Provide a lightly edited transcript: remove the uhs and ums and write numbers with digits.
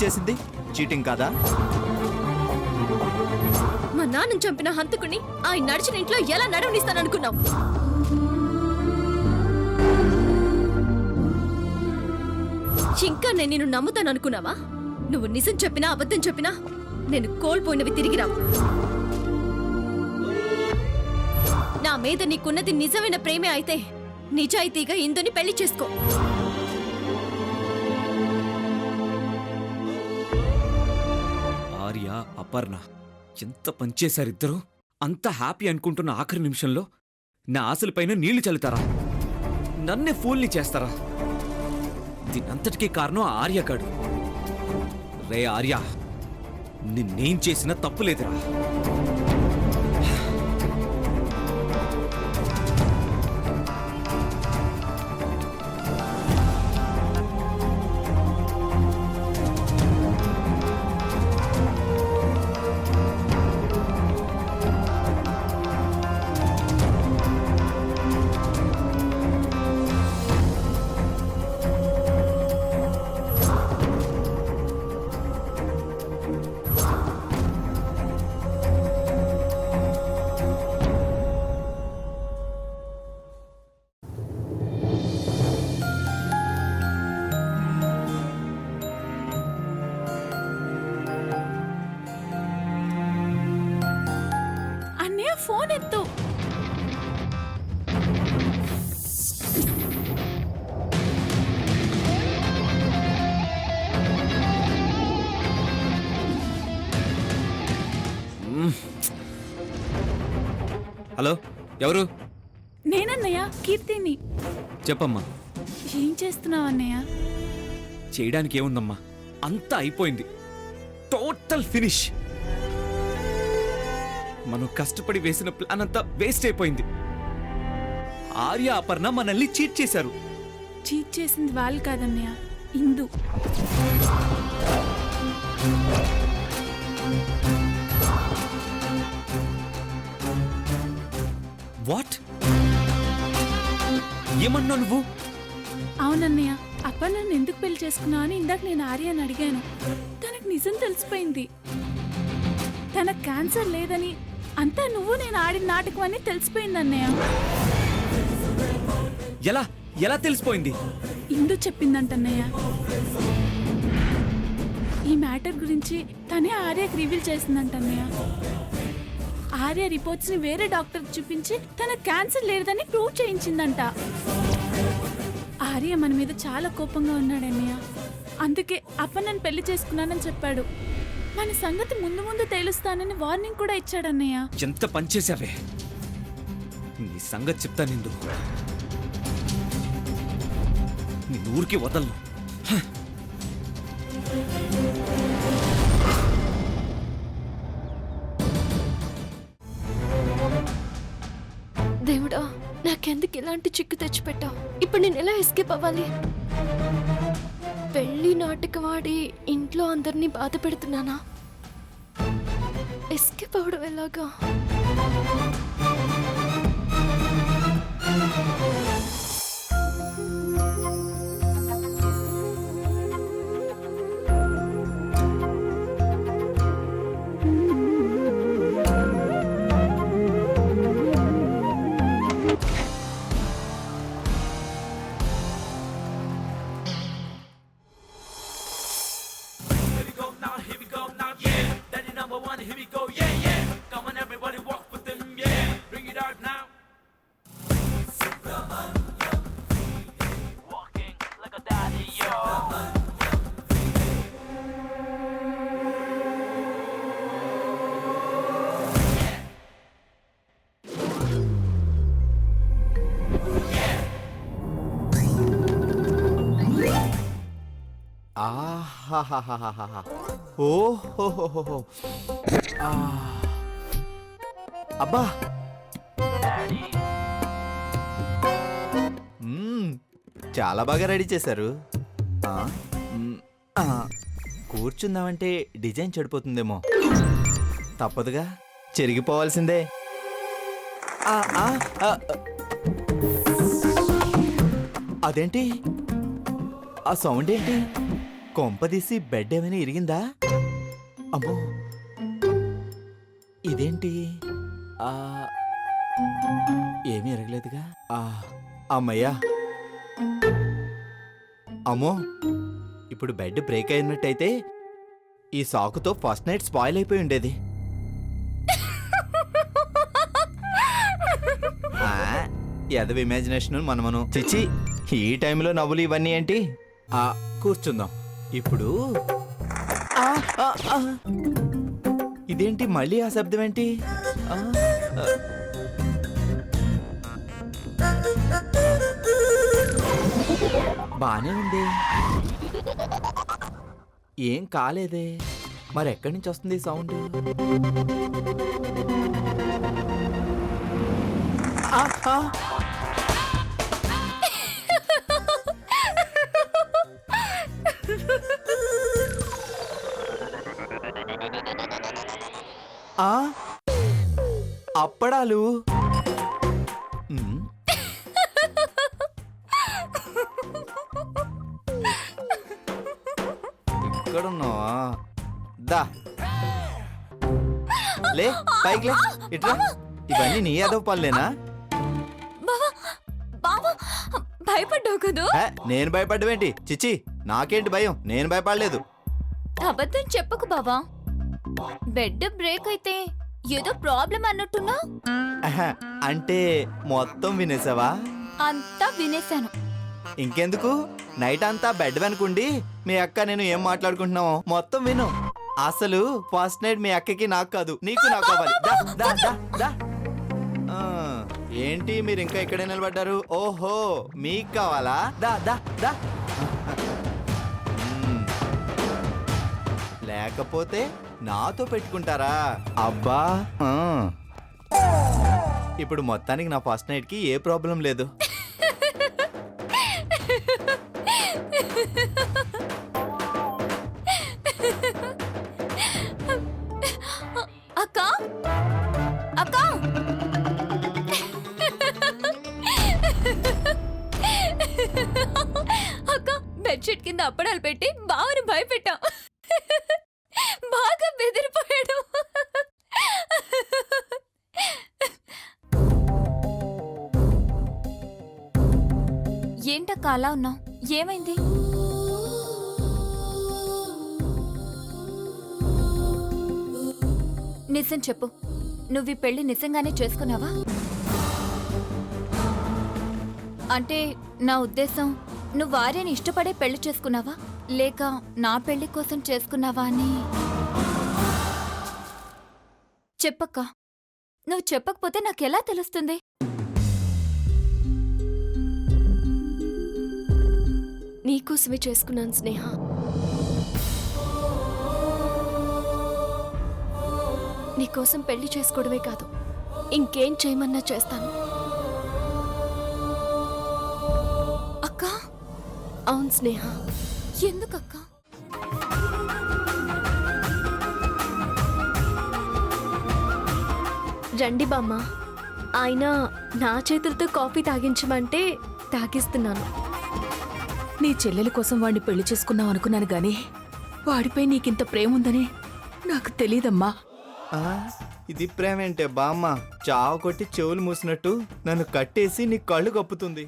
చేసింది చీటింగ్ కాదా? మా నాన్నని చంపిన హంతకుని ఆయన నడిచిన ఇంట్లో ఎలా నడవనిస్తాననుకున్నావు? ఇంకా నేను నిన్ను నమ్ముతాననుకున్నావా? నువ్వు నిజం చెప్పినా అబద్ధం చెప్పినా నేను కోల్పోయినవి తిరిగి రావు. నా మీద నీకున్నది నిజమైన ప్రేమే అయితే నిజాయితీగా ఇందుని పెళ్లి చేసుకో. ఆర్య, అపర్ణ ఎంత పనిచేశారు ఇద్దరు. అంత హ్యాపీ అనుకుంటున్న ఆఖరి నిమిషంలో నా ఆశలపైన నీళ్లు చల్లుతారా? నన్నే ఫూల్ని చేస్తారా? దీనంతటికీ కారణం ఆర్యగాడు. రే ఆర్య, నిన్నేం చేసినా తప్పులేదురా. ఫోన్ ఎత్తు. హలో, ఎవరు? నేనన్నయ్య, కీర్తిని. చెప్పమ్మా. ఏం చేస్తున్నావు అన్నయ్య? చేయడానికి ఏముందమ్మా, అంతా అయిపోయింది. Total finish. మనం కష్టపడి వేసిన ప్లాన్ అంతా వేస్ట్ అయిపోయింది. ఆర్య, అపర్ణ మనల్ని చీట్ చేశారు. చీట్ చేసింది వాళ్ళు కాదన్నయ్య, ఇందు. వాట్? ఏమన్నా నువ్వు? అవునన్నయ్య, అప్ప నన్ను ఎందుకు పెళ్లి చేసుకున్నావు అని ఇందాక నేను ఆర్యని అడిగాను. తనకు నిజం తెలిసిపోయింది. తనకు క్యాన్సర్ లేదని, అంతా నువ్వు నేను ఆడిన నాటకం అని తెలిసిపోయింది అన్నయ్య. ఎలా ఎలా తెలిసిపోయింది? ఇందు చెప్పిందంటన్నయ్య. ఈ మ్యాటర్ గురించి తనే ఆర్యకి రివీల్ చేసిందంటన్నయ్య. ఆర్య రిపోర్ట్స్ ని వేరే డాక్టర్ చూపించి తన క్యాన్సర్ లేదని ప్రూవ్ చేయించిందంట. ఆర్య మన మీద చాలా కోపంగా ఉన్నాడన్నయ్య. అందుకే అప్ప నన్ను పెళ్లి చేసుకున్నానని చెప్పాడు. మన సంగతి ముందు ముందు తేలుస్తానని వార్నింగ్ కూడా ఇచ్చాడన్నయ్య. ఎంత పనిచేసావే! నీ సంగతి చెప్తా. నిందు నీ ఊరికి వదలను. దేవుడా, నాకెందుకు ఇలాంటి చిక్కు తెచ్చిపెట్టావు? ఇప్పుడు నేను ఎలా ఎస్కేప్ అవ్వాలి? పెళ్లి నాటకవాడి ఇంట్లో అందరినీ బాధ పెడుతున్నానా? ఎస్కేప్ అవడం ఎలాగా? ఆహాహాహాహా. ఓహోహోహో. అబ్బా, చాలా బాగా రెడీ చేశారు. కూర్చుందామంటే డిజైన్ చెడిపోతుందేమో. తప్పదుగా, చెరిగిపోవాల్సిందే. అదేంటి? ఆ సౌండ్ ఏంటి? కొంపదీసి బెడ్ ఏమైనా ఇరిగిందా? అమ్మో, ఇదేంటి? ఆ, ఏమీ ఎరగలేదుగా. అమ్మయ్యా. అమ్మో, ఇప్పుడు బెడ్ బ్రేక్ అయినట్టయితే ఈ సాకుతో ఫస్ట్ నైట్ స్పాయిల్ అయిపోయి ఉండేది. ఎదవ ఇమాజినేషన్ మనమను. చిచ్చి, ఈ టైంలో నవ్వులు ఇవన్నీ ఏంటి? కూర్చుందాం ఇప్పుడు. ఆ, ఆ, ఆ. ఇదేంటి మళ్ళీ ఆ శబ్దం ఏంటి? ఆ, ఆ. బానే ఉంది, ఏం కాలేదే. మరి ఎక్కడి నుంచి వస్తుంది ఈ సౌండ్? ఆ, ఆ. ఆ, అప్పడాలు. ఉమ్. ఇక్కడున్నావా? దా లే, పైకి లే, ఇట్రా. ఇవన్నీ నీ యాదవ్ పనులేనా? బావా బావా భయపడ్డావు కదూ? నేను భయపడ్డవేంటి? చిచి, నాకేంటి భయం? నేను భయపడలేదు. అబద్ధం చెప్పకు బావా. బెడ్ బ్రేక్ అయితే ఏదో ప్రాబ్లం అన్నట్టున్నా. అంటే మొత్తం వినేసావా? అంతా వినేశాను. ఇంకెందుకు, నైట్ అంతా బెడ్ వెనుకుండి మీ అక్క నేను ఏం మాట్లాడుకుంటున్నామో మొత్తం విను. అసలు ఫస్ట్ నైట్ మీ అక్కకి నాకు కాదు, నీకు నాకు కావాలి. దా, దా, దా, దా. ఆ, ఏంటి మీరు ఇంకా ఇక్కడే నిలబడ్డారు? ఓహో, మీకు కావాలా? దా, దా, దా. లేకపోతే నాతో పెట్టుకుంటారా? అబ్బా. ఇప్పుడు మొత్తానికి నా ఫస్ట్ నైట్ కి ఏ ప్రాబ్లం లేదు. అక్క అక్క అక్క, బెడ్షీట్ కింద అప్పడాలు పెట్టి బావని భయపెట్టాం. బాగా బెదిరిపోయాడు. ఏంటక్క అలా ఉన్నావు? ఏమైంది? నిజం చెప్పు, నువ్వు ఈ పెళ్లి నిజంగానే చేసుకున్నావా? అంటే నా ఉద్దేశం, నువ్వు ఆర్యని ఇష్టపడే పెళ్లి చేసుకున్నావా, లేక నా పెళ్లి కోసం చేసుకున్నావా అని. చెప్పక్క, నువ్వు చెప్పకపోతే నాకెలా తెలుస్తుంది? నీకోసమే చేసుకున్నాను స్నేహ. నీకోసం పెళ్లి చేసుకోవడమే కాదు, ఇంకేం చేయమన్నా చేస్తాను. అక్క. అవును స్నేహ. ఎందుకక్క? రండి బామ్మ, ఆయన నా చేతులతో కాఫీ తాగించమంటే తాగిస్తున్నాను. నీ చెల్లెలి కోసం వాడిని పెళ్లి చేసుకున్నావు అనుకున్నాను గాని వాడిపై నీకింత ప్రేమ ఉందని నాకు తెలీదమ్మా. ఇది ప్రేమేంటే బామ్మ? చావు కొట్టి చెవులు మూసినట్టు నన్ను కట్టేసి నీ కళ్ళు కప్పుతుంది.